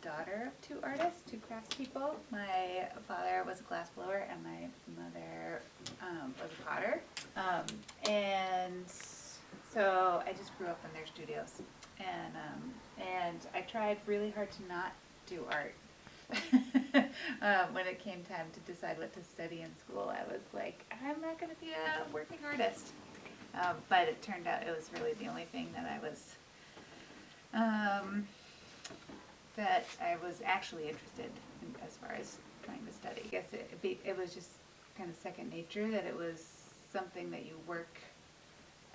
daughter of two artists, two craftspeople. My father was a glassblower and my mother was a potter. And so I just grew up in their studios. And I tried really hard to not do art. When it came time to decide what to study in school, I was like, I'm not going to be a working artist. But it turned out it was really the only thing that I was actually interested in as far as trying to study. I guess it was just kind of second nature, that it was something that you work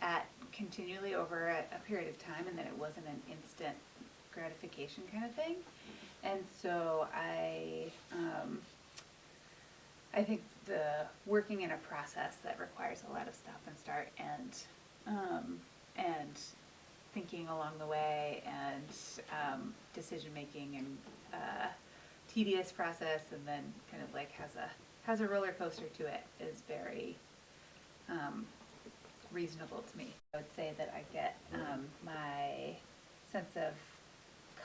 at continually over a period of time, and that it wasn't an instant gratification kind of thing. And so I think the working in a process that requires a lot of stop and start and thinking along the way, and decision making, and tedious process, and then kind of like has a roller coaster to it, is very reasonable to me. I would say that I get my sense of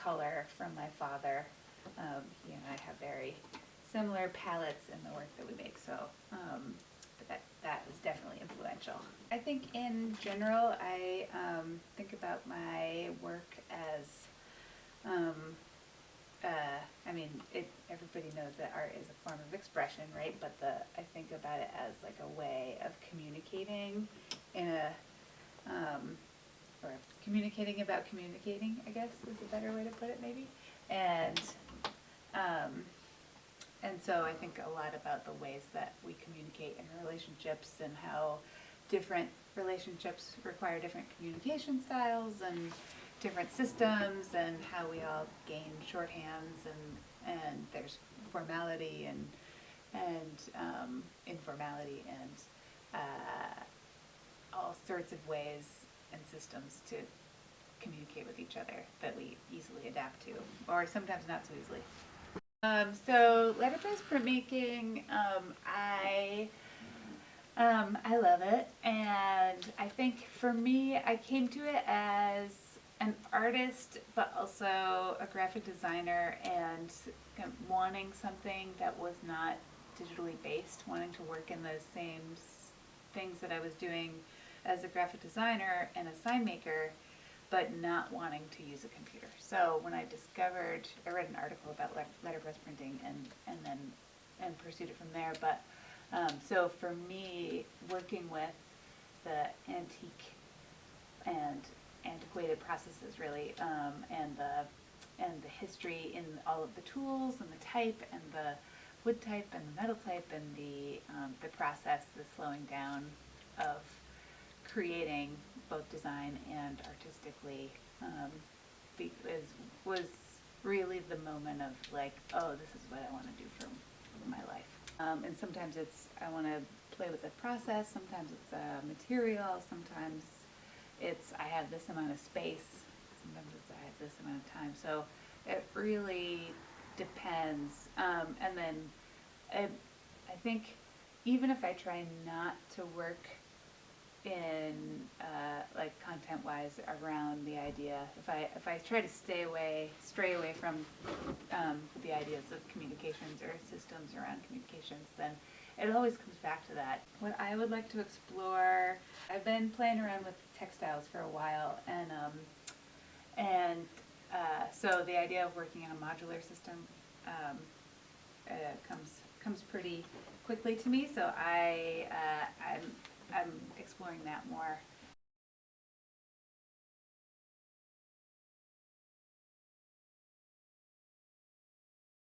color from my father. He and I have very similar palettes in the work that we make, so but that was definitely influential. I think in general, I think about my work as, I mean, everybody knows that art is a form of expression, right? But I think about it as like a way of communicating or communicating about communicating, I guess is a better way to put it, maybe. And so I think a lot about the ways that we communicate in relationships, and how different relationships require different communication styles and different systems, and how we all gain shorthands, and there's formality and informality, and all sorts of ways and systems to communicate with each other that we easily adapt to, or sometimes not so easily. So letterpress printmaking, I love it, and I think for me, I came to it as an artist, but also a graphic designer, and kind of wanting something that was not digitally based, wanting to work in those same things that I was doing as a graphic designer and a sign maker, but not wanting to use a computer. So when I read an article about letterpress printing, and pursued it from there. But so for me, working with the antique and antiquated processes, really, and the history in all of the tools and the type and the wood type and the metal type, and the process, the slowing down of creating both design and artistically, was really the moment of like, oh, this is what I want to do for my life. And sometimes I want to play with the process, sometimes it's a material, sometimes it's I have this amount of space, sometimes it's I have this amount of time. So it really depends. And then I think even if I try not to work in like content-wise around the idea, if I try to stray away from the ideas of communications or systems around communications, then it always comes back to that. What I would like to explore, I've been playing around with textiles for a while, and so the idea of working in a modular system comes pretty quickly to me. So I'm exploring that more